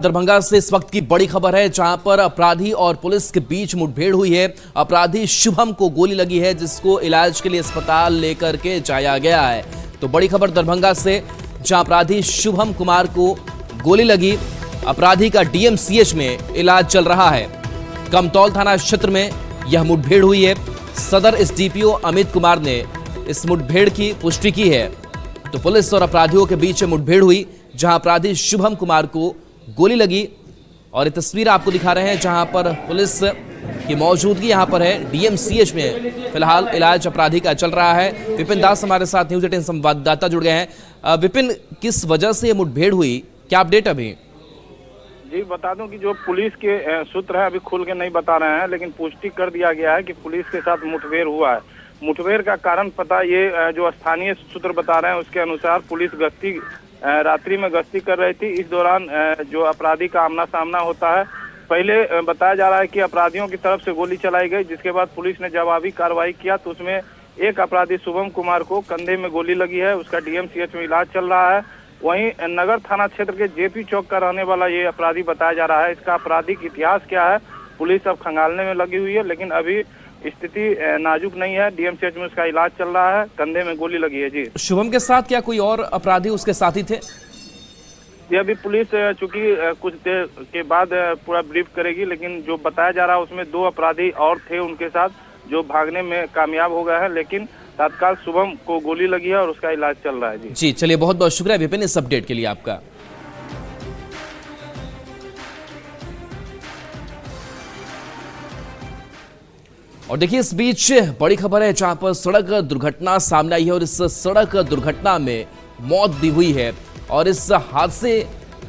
दरभंगा से इस वक्त की बड़ी खबर है, जहां पर अपराधी और पुलिस के बीच मुठभेड़ हुई है। अपराधी शुभम को गोली लगी है, जिसको इलाज के लिए अस्पताल लेकर के जाया गया है। तो बड़ी खबर दरभंगा से, जहां अपराधी शुभम कुमार को गोली लगी। अपराधी का डीएमसीएच में इलाज चल रहा है। कमतौल थाना क्षेत्र में यह मुठभेड़ हुई है। सदर एसडीपीओ अमित कुमार ने इस मुठभेड़ की पुष्टि की है। तो पुलिस और अपराधियों के बीच मुठभेड़ हुई, जहां अपराधी शुभम कुमार को गोली लगी। और ये तस्वीर आपको दिखा रहे हैं, जहां पर पुलिस की मौजूदगी यहां पर है। डीएमसीएच में फिलहाल इलाज अपराधी का चल रहा है। विपिन दास हमारे साथ न्यूज़ 18 संवाददाता जुड़ गए हैं। विपिन, किस वजह से ये मुठभेड़ हुई, क्या अपडेट अभी? जी बता दूं कि जो पुलिस के सूत्र है अभी खुल के नहीं बता रहे हैं, लेकिन पुष्टि कर दिया गया है कि पुलिस के साथ मुठभेड़ हुआ है। मुठभेड़ का कारण पता ये जो स्थानीय सूत्र बता रहे हैं उसके अनुसार पुलिस रात्रि में गश्ती कर रही थी। इस दौरान जो अपराधी का आमना सामना होता है। पहले बताया जा रहा है कि अपराधियों की तरफ से गोली चलाई गई, जिसके बाद पुलिस ने जवाबी कार्रवाई किया तो उसमें एक अपराधी शुभम कुमार को कंधे में गोली लगी है। उसका डीएमसीएच में इलाज चल रहा है। वहीं नगर थाना क्षेत्र के जेपी चौक का रहने वाला ये अपराधी बताया जा रहा है। इसका आपराधिक इतिहास क्या है पुलिस अब खंगालने में लगी हुई है, लेकिन अभी स्थिति नाजुक नहीं है। डीएमसीएच में उसका इलाज चल रहा है। कंधे में गोली लगी है। जी, शुभम के साथ क्या कोई और अपराधी उसके साथी थे? ये अभी पुलिस चूंकि कुछ देर के बाद पूरा ब्रीफ करेगी, लेकिन जो बताया जा रहा है उसमें 2 अपराधी और थे उनके साथ, जो भागने में कामयाब हो गए हैं। लेकिन तत्काल शुभम को गोली लगी है और उसका इलाज चल रहा है। जी चलिए, बहुत बहुत शुक्रिया विपिन इस अपडेट के लिए आपका। और देखिए, इस बीच बड़ी खबर है, जहां पर सड़क दुर्घटना सामने आई है और इस सड़क दुर्घटना में मौत भी हुई है। और इस हादसे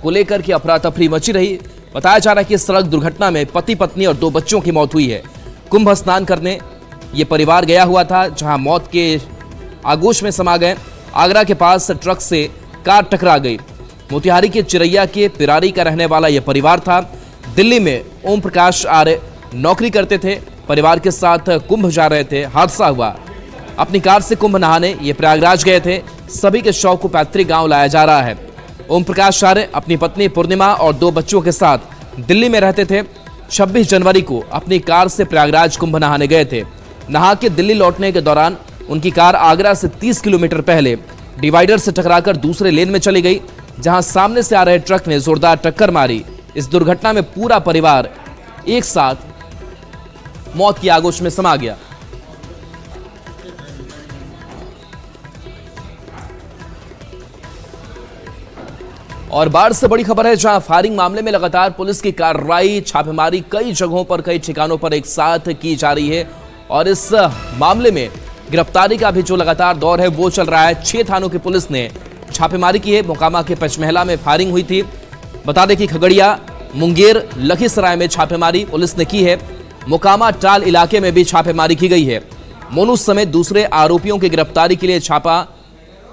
को लेकर के अफरा तफरी मची रही। बताया जा रहा है कि इस सड़क दुर्घटना में पति पत्नी और 2 बच्चों की मौत हुई है। कुंभ स्नान करने ये परिवार गया हुआ था, जहां मौत के आगोश में समा गए। आगरा के पास ट्रक से कार टकरा गई। मोतिहारी के चिरैया के पिरारी का रहने वाला यह परिवार था। दिल्ली में ओम प्रकाश आर्य नौकरी करते थे, परिवार के साथ कुंभ जा रहे थे। हादसा हुआ, अपनी कार से कुंभ नहाने ये प्रयागराज गए थे। सभी के शव को पैतृक गांव लाया जा रहा है। ओम प्रकाश आर्य अपनी पत्नी पूर्णिमा और 2 बच्चों के साथ दिल्ली में रहते थे। 26 जनवरी को अपनी कार से प्रयागराज कुंभ नहाने गए थे। नहा के दिल्ली लौटने के दौरान उनकी कार आगरा से 30 किलोमीटर पहले डिवाइडर से टकराकर दूसरे लेन में चली गई, जहां सामने से आ रहे ट्रक ने जोरदार टक्कर मारी। इस दुर्घटना में पूरा परिवार एक साथ मौत की आगोश में समा गया। और बाढ़ से बड़ी खबर है, जहां फायरिंग मामले में लगातार पुलिस की कार्रवाई, छापेमारी कई जगहों पर, कई ठिकानों पर एक साथ की जा रही है। और इस मामले में गिरफ्तारी का भी जो लगातार दौर है वो चल रहा है। 6 थानों की पुलिस ने छापेमारी की है। मोकामा के पचमहला में फायरिंग हुई थी। बता दें कि खगड़िया, मुंगेर, लखीसराय में छापेमारी पुलिस ने की है। मोकामा टाल इलाके में भी छापेमारी की गई है। मोनू समेत दूसरे आरोपियों की गिरफ्तारी के लिए छापा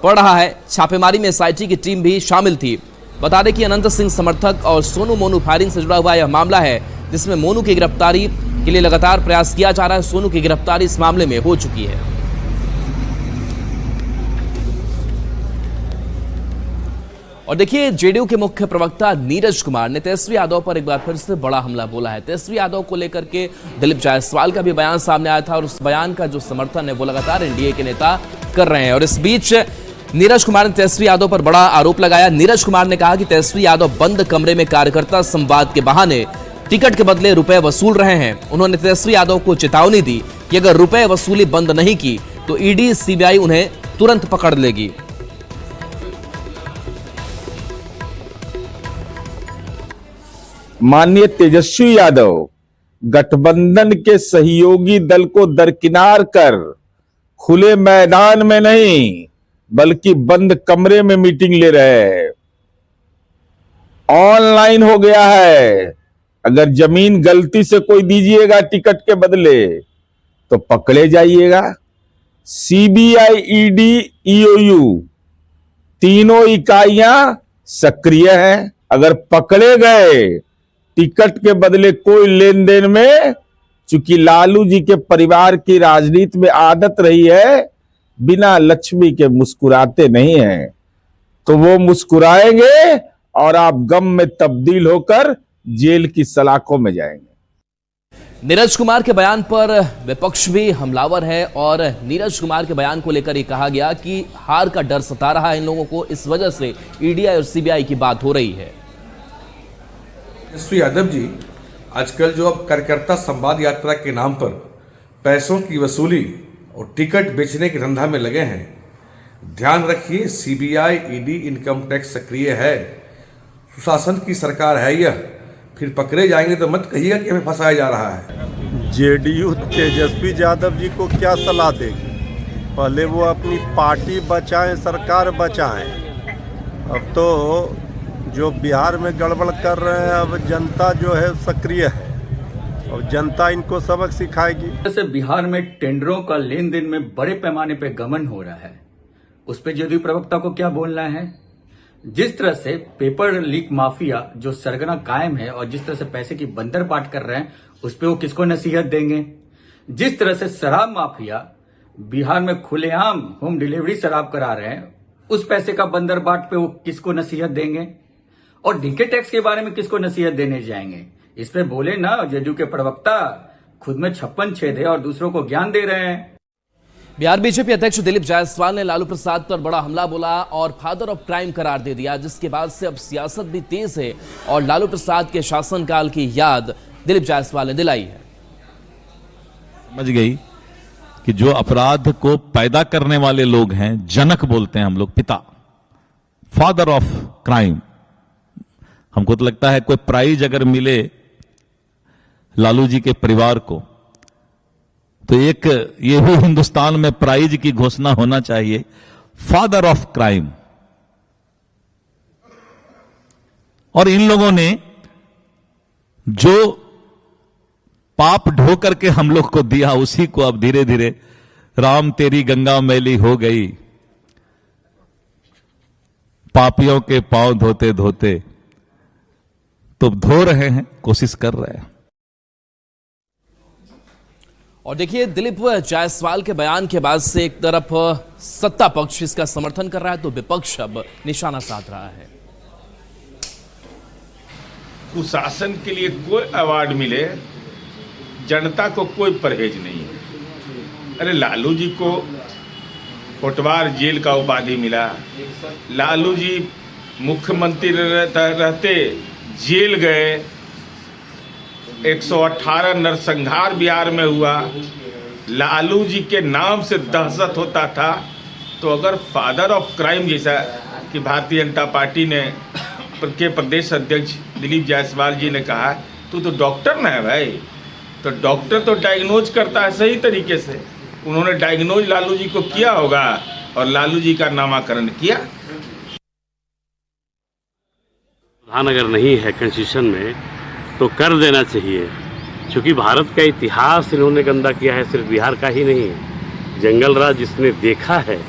पड़ रहा है। छापेमारी में एसआईटी की टीम भी शामिल थी। बता दें कि अनंत सिंह समर्थक और सोनू मोनू फायरिंग से जुड़ा हुआ यह मामला है, जिसमें मोनू की गिरफ्तारी के लिए लगातार प्रयास किया जा रहा है। सोनू की गिरफ्तारी इस मामले में हो चुकी है। और देखिए, जेडीयू के मुख्य प्रवक्ता नीरज कुमार ने तेजस्वी यादव पर एक बार फिर से बड़ा हमला बोला है। तेजस्वी यादव को लेकर के दिलीप जायसवाल का भी बयान सामने आया था, और उस बयान का जो समर्थन है वो लगातार एनडीए के नेता कर रहे हैं। और इस बीच नीरज कुमार ने तेजस्वी यादव पर बड़ा आरोप लगाया। नीरज कुमार ने कहा कि तेजस्वी यादव बंद कमरे में कार्यकर्ता संवाद के बहाने टिकट के बदले रुपए वसूल रहे हैं। उन्होंने तेजस्वी यादव को चेतावनी दी कि अगर रुपए वसूली बंद नहीं की तो ईडी सीबीआई उन्हें तुरंत पकड़ लेगी। माननीय तेजस्वी यादव गठबंधन के सहयोगी दल को दरकिनार कर खुले मैदान में नहीं बल्कि बंद कमरे में मीटिंग ले रहे हैं। ऑनलाइन हो गया है। अगर जमीन गलती से कोई दीजिएगा टिकट के बदले तो पकड़े जाइएगा। सीबीआई, ईडी, ईओयू तीनों इकाइयां सक्रिय हैं। अगर पकड़े गए टिकट के बदले कोई लेन देन में, चूंकि लालू जी के परिवार की राजनीति में आदत रही है बिना लक्ष्मी के मुस्कुराते नहीं हैं, तो वो मुस्कुराएंगे और आप गम में तब्दील होकर जेल की सलाखों में जाएंगे। नीरज कुमार के बयान पर विपक्ष भी हमलावर है और नीरज कुमार के बयान को लेकर ये कहा गया कि हार का डर सता रहा है इन लोगों को, इस वजह से ईडी और सीबीआई की बात हो रही है। श्री यादव जी, आजकल जो अब कार्यकर्ता संवाद यात्रा के नाम पर पैसों की वसूली और टिकट बेचने के धंधा में लगे हैं, ध्यान रखिए सीबीआई, ईडी, इनकम टैक्स सक्रिय है, सुशासन की सरकार है यह। फिर पकड़े जाएंगे तो मत कहिएगा कि हमें फंसाया जा रहा है। जेडीयू तेजस्वी यादव जी को क्या सलाह देगी? पहले वो अपनी पार्टी बचाएं, सरकार बचाएं। अब तो जो बिहार में गड़बड़ कर रहे हैं, अब जनता जो है सक्रिय है और जनता इनको सबक सिखाएगी। जैसे बिहार में टेंडरों का लेन देन में बड़े पैमाने पे गमन हो रहा है, उस पर जदयू प्रवक्ता को क्या बोलना है? जिस तरह से पेपर लीक माफिया जो सरगना कायम है और जिस तरह से पैसे की बंदर बाट कर रहे हैं, उस पर वो किसको नसीहत देंगे? जिस तरह से शराब माफिया बिहार में खुलेआम होम डिलीवरी शराब करा रहे हैं, उस पैसे का बंदर बाट पे वो किसको नसीहत देंगे? और डीके टैक्स के बारे में किसको नसीहत देने जाएंगे? इस पे बोले ना, जदयू के प्रवक्ता खुद में 56 छेद है और दूसरों को ज्ञान दे रहे हैं। बिहार बीजेपी अध्यक्ष दिलीप जायसवाल ने लालू प्रसाद पर बड़ा हमला बोला और फादर ऑफ क्राइम करार दे दिया, जिसके बाद से अब सियासत भी तेज है और लालू प्रसाद के शासनकाल की याद दिलीप जायसवाल ने दिलाई है। समझ गई कि जो अपराध को पैदा करने वाले लोग हैं, जनक बोलते हैं हम लोग, पिता, फादर ऑफ क्राइम। हमको तो लगता है कोई प्राइज अगर मिले लालू जी के परिवार को, तो एक ये भी हिंदुस्तान में प्राइज की घोषणा होना चाहिए, फादर ऑफ क्राइम। और इन लोगों ने जो पाप ढो करके हम लोग को दिया, उसी को अब धीरे धीरे राम तेरी गंगा मैली हो गई, पापियों के पांव धोते धोते, तो धो रहे हैं, कोशिश कर रहे हैं। और देखिए, दिलीप जायसवाल के बयान के बाद से एक तरफ सत्ता पक्ष इसका समर्थन कर रहा है, तो विपक्ष अब निशाना साध रहा है। कुशासन के लिए कोई अवार्ड मिले, जनता को कोई परहेज नहीं है। अरे लालू जी को कोटवार जेल का उपाधि मिला, लालू जी मुख्यमंत्री रहते जेल गए, 118 नरसंहार बिहार में हुआ, लालू जी के नाम से दहशत होता था। तो अगर फादर ऑफ क्राइम जैसा कि भारतीय जनता पार्टी ने के प्रदेश अध्यक्ष दिलीप जायसवाल जी ने कहा, तो डॉक्टर ना है भाई, तो डॉक्टर तो डायग्नोज करता है सही तरीके से। उन्होंने डायग्नोज लालू जी को किया होगा और लालू जी का नामाकरण किया। प्रधान अगर नहीं है कॉन्स्टिट्यूशन में तो कर देना चाहिए, क्योंकि भारत का इतिहास इन्होंने गंदा किया है, सिर्फ बिहार का ही नहीं है। जंगल राज जिसने देखा है,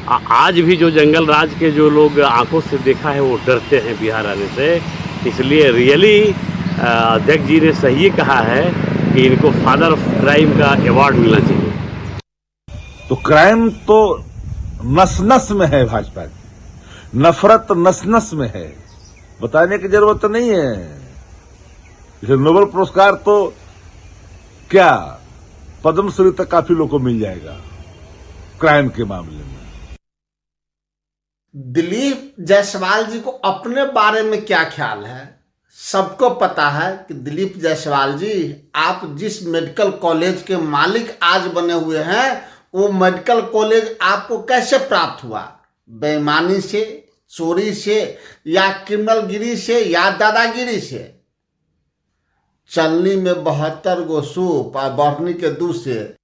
आज भी जो जंगल राज के जो लोग आंखों से देखा है वो डरते हैं बिहार आने से। इसलिए रियली अध्यक्ष जी ने सही कहा है कि इनको फादर ऑफ क्राइम का अवार्ड मिलना चाहिए। तो क्राइम तो नस नस में है, भाजपा की नफरत नस नस में है, बताने की जरूरत नहीं है। इसे नोबेल पुरस्कार तो क्या, पद्मश्री तक काफी लोगों को मिल जाएगा क्राइम के मामले में। दिलीप जायसवाल जी को अपने बारे में क्या ख्याल है? सबको पता है कि दिलीप जायसवाल जी, आप जिस मेडिकल कॉलेज के मालिक आज बने हुए हैं, वो मेडिकल कॉलेज आपको कैसे प्राप्त हुआ? बेईमानी से, चोरी से, या क्रिमिनल गिरी से, या दादागिरी से? चलनी में 72 गो सूप और बढ़नी के दूध से।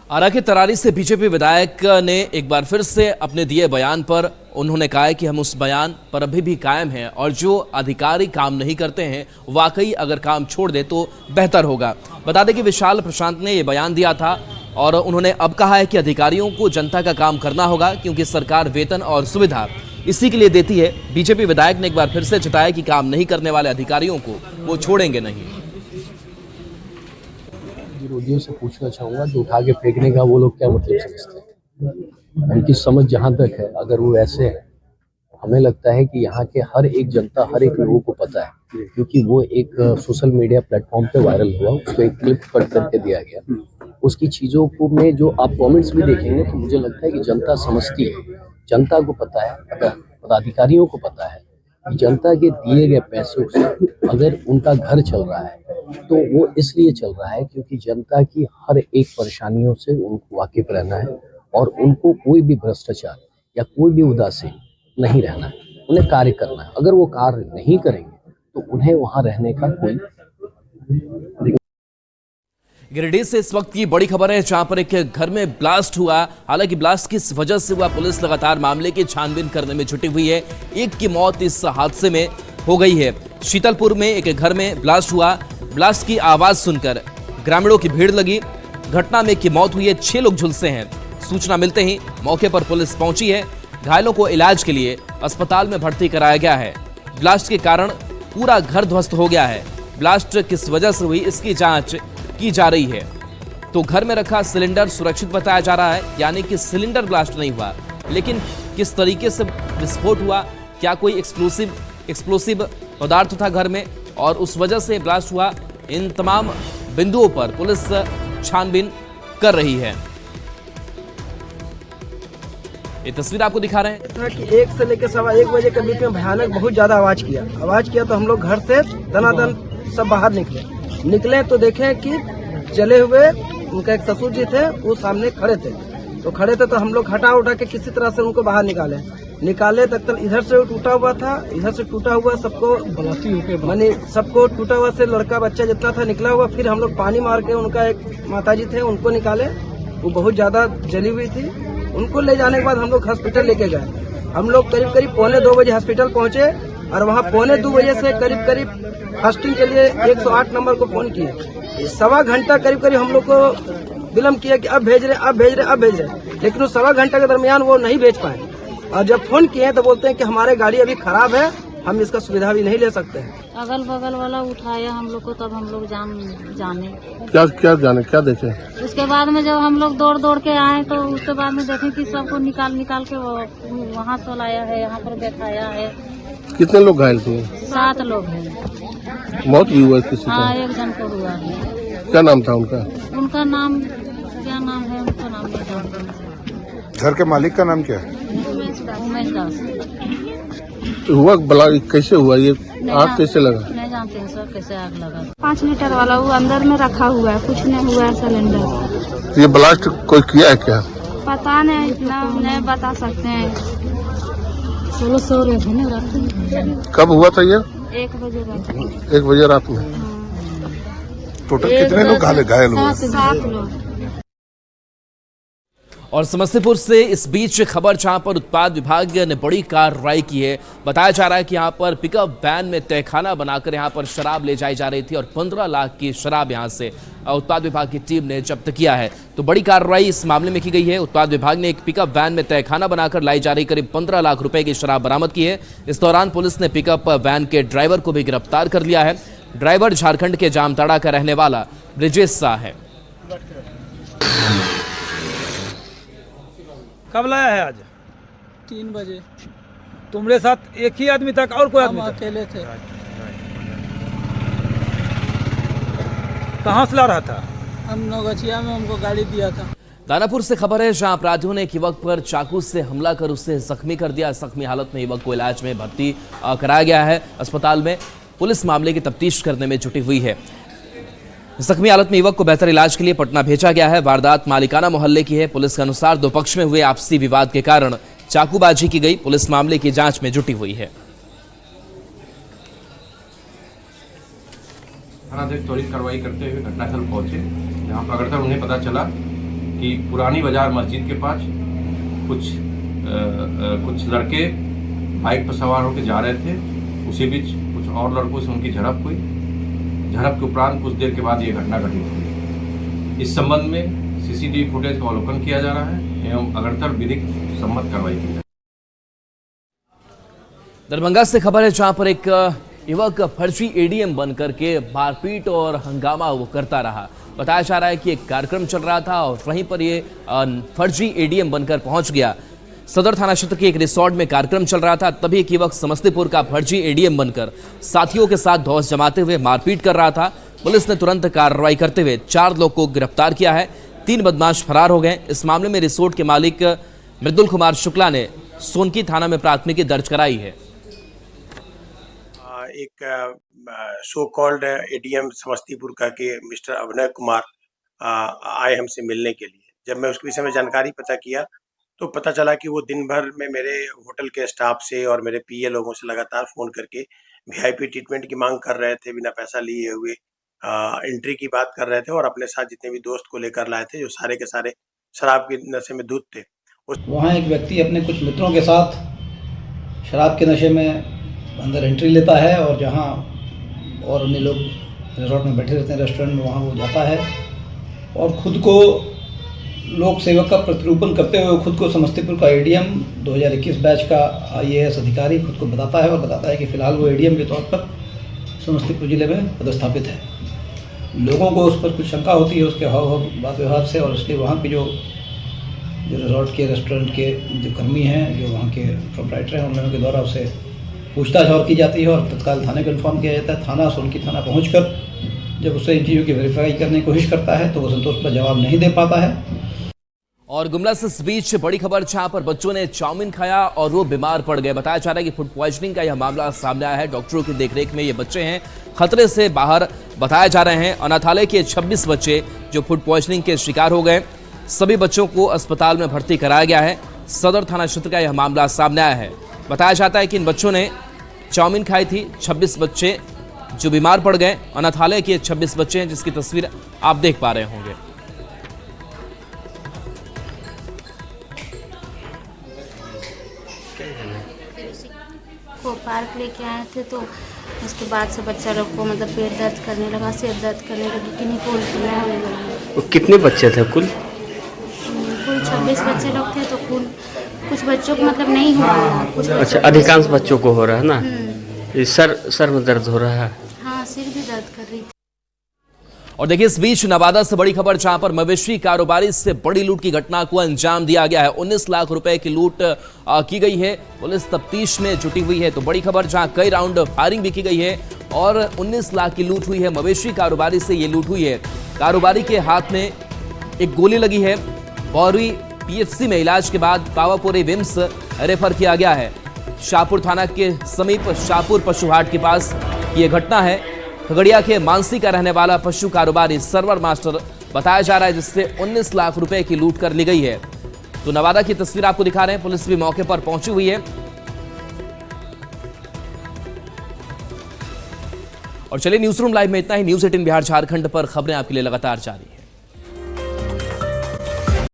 आरा के तरारी से बीजेपी विधायक ने एक बार फिर से अपने दिए बयान पर उन्होंने कहा है कि हम उस बयान पर अभी भी कायम हैं और जो अधिकारी काम नहीं करते हैं, वाकई अगर काम छोड़ दे तो बेहतर होगा। बता दें कि विशाल प्रशांत ने यह बयान दिया था और उन्होंने अब कहा है कि अधिकारियों को जनता का काम करना होगा, क्योंकि सरकार वेतन और सुविधा इसी के लिए देती है। बीजेपी विधायक ने एक बार फिर से जताया कि काम नहीं करने वाले अधिकारियों को वो छोड़ेंगे नहीं। विरोधियों से पूछना चाहूंगा, जो उठा के फेंकने का वो लोग क्या मतलब समझते हैं? उनकी समझ जहाँ तक है, अगर वो ऐसे हैं, हमें लगता है कि यहाँ के हर एक जनता, हर एक लोगों को पता है, क्योंकि वो एक सोशल मीडिया प्लेटफॉर्म पे वायरल हुआ, उसको एक क्लिप कट करके दिया गया। उसकी चीज़ों को में जो आप कमेंट्स भी देखेंगे तो मुझे लगता है कि जनता समझती है, जनता को पता है, पदाधिकारियों को पता है कि जनता के दिए गए पैसों से अगर उनका घर चल रहा है तो वो इसलिए चल रहा है क्योंकि जनता की हर एक परेशानियों से उनको वाकिफ रहना है और उनको कोई भी भ्रष्टाचार या कोई भी उदासीन नहीं रहना है, उन्हें कार्य करना है। अगर वो कार्य नहीं करेंगे तो उन्हें वहां रहने का कोई। गिरिडीह से इस वक्त की बड़ी खबर है, जहां पर एक घर में ब्लास्ट हुआ। हालांकि ब्लास्ट किस वजह से हुआ, पुलिस लगातार मामले की छानबीन करने में जुटी हुई है। एक की मौत इस हादसे में हो गई है। शीतलपुर में एक घर में ब्लास्ट हुआ। ब्लास्ट की आवाज सुनकर ग्रामीणों की भीड़ लगी। घटना में एक की मौत हुई है, 6 लोग झुलसे हैं। सूचना मिलते ही मौके पर पुलिस पहुंची है। घायलों को इलाज के लिए अस्पताल में भर्ती कराया गया है। ब्लास्ट के कारण पूरा घर ध्वस्त हो गया है। ब्लास्ट किस वजह से हुई, इसकी जांच की जा रही है। तो घर में रखा सिलेंडर सुरक्षित बताया जा रहा है, यानी कि सिलेंडर ब्लास्ट नहीं हुआ, लेकिन किस तरीके से विस्फोट हुआ, क्या कोई एक्सप्लोसिव पदार्थ था घर में और उस वजह से ब्लास्ट हुआ, इन तमाम बिंदुओं पर पुलिस छानबीन कर रही है। ये तस्वीर आपको दिखा रहे हैं कि 1 से लेकर 1:15 बजे के बीच में भयानक बहुत ज्यादा आवाज किया तो हम लोग घर से दनादन सब बाहर निकले तो देखें कि जले हुए उनका एक ससुर जी थे, वो सामने खड़े थे तो हम लोग हटा उठा के किसी तरह से उनको बाहर निकाले तक इधर से टूटा हुआ था, इधर से टूटा हुआ सबको माने सबको टूटा हुआ से लड़का बच्चा जितना था निकला हुआ। फिर हम लोग पानी मार के उनका एक माताजी थे उनको निकाले, वो बहुत ज्यादा जली हुई थी। उनको ले जाने के बाद हम लोग हॉस्पिटल लेके गए। हम लोग करीब 1:15 बजे हॉस्पिटल पहुंचे और वहाँ 1:15 बजे से करीब फास्टिंग के लिए 108 नंबर को फोन किए। 1.25 घंटा करीब हम लोग को विलम्ब किया कि अब भेज रहे, लेकिन उस 1.25 घंटा के दरमियान वो नहीं भेज पाए। और जब फोन किए तो बोलते हैं कि हमारे गाड़ी अभी खराब है, हम इसका सुविधा भी नहीं ले सकते हैं। अगल बगल वाला उठाया हम लोग को, तब हम लोग जाने क्या देखे। उसके बाद में जब हम लोग दौड़ के आए तो उसके बाद में देखे कि सबको निकाल के वहाँ से लाया है, यहाँ पर बैठाया है। कितने लोग घायल थे? 7 लोग हैं। मौत भी हुआ किसी का? हाँ, एक जन को हुआ है। क्या नाम था उनका? उनका नाम क्या नाम है, उनका नाम नहीं जानते। घर के मालिक का नाम क्या है? उमेश दास। हुआ बला कैसे हुआ, ये आग कैसे लगा? नहीं जानते हैं सर कैसे आग लगा। 5 लीटर वाला वो अंदर में रखा हुआ है, कुछ नहीं हुआ है सिलेंडर। ये ब्लास्ट कोई किया है क्या? पता नहीं, इतना नहीं बता सकते हैं। 16 सौ रहे थे ना रात में। कब हुआ था ये? 1 बजे रात में। 1 बजे रात में। टोटल कितने लोग घायल हुए? 7 लोग। और समस्तीपुर से इस बीच खबर जहां पर उत्पाद विभाग ने बड़ी कार्रवाई की है। बताया जा रहा है कि यहां पर पिकअप वैन में तहखाना बनाकर यहां पर शराब ले जाई जा रही थी और 15 लाख की शराब यहां से उत्पाद विभाग की टीम ने जब्त किया है। तो बड़ी कार्रवाई इस मामले में की गई है। उत्पाद विभाग ने एक पिकअप वैन में तहखाना बनाकर लाई जा रही करीब 15 लाख रुपए की शराब बरामद की है। इस दौरान पुलिस ने पिकअप वैन के ड्राइवर को भी गिरफ्तार कर लिया है। ड्राइवर झारखंड के जामताड़ा का रहने वाला ब्रिजेश शाह है। कब लाया है? आज 3 बजे। तुम्हारे साथ एक ही आदमी था और कोई आदमी था? अकेले थे। कहाँ से ला रहा था? हम नौगछिया में हमको गाड़ी दिया था। दानापुर से खबर है, जहां अपराधियों ने एक युवक पर चाकू से हमला कर उसे जख्मी कर दिया। जख्मी हालत में युवक को इलाज में भर्ती कराया गया है अस्पताल में। पुलिस मामले की तफ्तीश करने में जुटी हुई है। जख्मी हालत में युवक को बेहतर इलाज के लिए पटना भेजा गया है। वारदात मालिकाना मोहल्ले की है। पुलिस के अनुसार 2 पक्ष में हुए आपसी विवाद के कारण चाकूबाजी की गई। पुलिस मामले की जांच में जुटी हुई है। थानाध्यक्ष त्वरित कार्रवाई करते हुए घटनास्थल पहुंचे, जहां पर अगरतर उन्हें पता चला कि पुरानी बाजार मस्जिद के पास कुछ लड़के बाइक पर सवार होकर जा रहे थे। उसी बीच कुछ और लड़कों से उनकी झड़प हुई। झड़प के उपरांत कुछ देर के बाद ये घटना घटित हुई। इस संबंध में सीसीटीवी फुटेज का अवलोकन किया जा रहा है एवं अगरतर विधिक सम्मत कार्रवाई की जाए। दरभंगा से खबर है, जहां पर एक युवक फर्जी एडीएम बनकर के मारपीट और हंगामा वो करता रहा। बताया जा रहा है कि एक कार्यक्रम चल रहा था और वहीं पर ये फर्जी एडीएम बनकर पहुंच गया। सदर थाना क्षेत्र के एक रिसोर्ट में कार्यक्रम चल रहा था, तभी एक युवक समस्तीपुर का फर्जी एडीएम बनकर साथियों के साथ धौंस जमाते हुए मारपीट कर रहा था। पुलिस ने तुरंत कार्रवाई करते हुए 4 लोग को गिरफ्तार किया है। 3 बदमाश फरार हो गए। इस मामले में रिसोर्ट के मालिक मृदुल कुमार शुक्ला ने सोनकी थाना में प्राथमिकी दर्ज कराई है। एक सो कॉल्ड एडीएम समस्तीपुर का के मिस्टर अभिनय कुमार आए हमसे मिलने के लिए। जब मैं उसके विषय में जानकारी पता किया तो पता चला कि वो दिन भर में मेरे होटल के स्टाफ से और मेरे पीए लोगों से लगातार फोन करके वीआईपी ट्रीटमेंट की मांग कर रहे थे, बिना पैसा लिए हुए एंट्री की बात कर रहे थे और अपने साथ जितने भी दोस्त को लेकर लाए थे जो सारे के सारे शराब के नशे में धुत थे। वहाँ एक व्यक्ति अपने कुछ मित्रों के साथ शराब के नशे में अंदर एंट्री लेता है और जहाँ और अन्य लोग रिजॉर्ट में बैठे रहते हैं रेस्टोरेंट में, वहाँ वो जाता है और खुद को लोक सेवक का प्रतिरूपण करते हुए खुद को समस्तीपुर का एडीएम 2021 बैच का आईएएस अधिकारी खुद को बताता है और बताता है कि फिलहाल वो एडीएम के तौर पर समस्तीपुर जिले में पदस्थापित है। लोगों को उस पर कुछ शंका होती है उसके हाव बात व्यवहार से, और इसलिए वहाँ के जो रिजॉर्ट के रेस्टोरेंट के जो कर्मी हैं, जो वहाँ के प्रोप्राइटर हैं, उन लोगों के द्वारा उसे पूछताछ और की जाती है और तत्काल थाने को इन्फॉर्म किया जाता है। थाना सोनकी थाना पहुँचकर जब उससे इन चीज़ों की वेरीफाई करने की कोशिश करता है तो वो संतोषजनक जवाब नहीं दे पाता है। और गुमला से इस बीच बड़ी खबर, जहां पर बच्चों ने चाउमीन खाया और वो बीमार पड़ गए। बताया जा रहा है कि फूड पॉइजनिंग का यह मामला सामने आया है। डॉक्टरों की देखरेख में ये बच्चे हैं, खतरे से बाहर बताया जा रहे हैं। अनाथालय के 26 बच्चे जो फूड पॉइजनिंग के शिकार हो गए, सभी बच्चों को अस्पताल में भर्ती कराया गया है। सदर थाना क्षेत्र का यह मामला सामने आया है। बताया जाता है कि इन बच्चों ने चाउमीन खाई थी। 26 बच्चे जो बीमार पड़ गए, अनाथालय के 26 बच्चे हैं, जिसकी तस्वीर आप देख पा रहे होंगे। को पार्क लेके आए थे तो उसके बाद से बच्चा लोग को मतलब पेट दर्द करने लगा, सिर दर्द करने लगी, किन्हीं को उल्टियाँ होने लगी। कितने बच्चे थे कुल? 26 बच्चे लोग थे तो कुल कुछ बच्चों को मतलब नहीं हो रहा है, कुछ अच्छा, अधिकांश बच्चों को हो रहा है ना? ये सर में दर्द हो रहा है? हाँ, सिर भी दर्द कर रही थी। और देखिए, इस बीच नवादा से बड़ी खबर, जहां पर मवेशी कारोबारी से बड़ी लूट की घटना को अंजाम दिया गया है। 19 लाख रुपए की लूट की गई है। पुलिस तफ्तीश में जुटी हुई है। तो बड़ी खबर, जहां कई राउंड फायरिंग भी की गई है और 19 लाख की लूट हुई है। मवेशी कारोबारी से ये लूट हुई है। कारोबारी के हाथ में एक गोली लगी है। बौरी पीएचसी में इलाज के बाद पावापुरी विम्स रेफर किया गया है। शाहपुर थाना के समीप शाहपुर पशुहाट के पास ये घटना है। खगड़िया के मानसी का रहने वाला पशु कारोबारी सर्वर मास्टर बताया जा रहा है, जिससे 19 लाख रुपए की लूट कर ली गई है। तो नवादा की तस्वीर आपको दिखा रहे हैं। पुलिस भी मौके पर पहुंची हुई है। और चलिए, न्यूज रूम लाइव में इतना ही। न्यूज 18 बिहार झारखंड पर खबरें आपके लिए लगातार जारी है।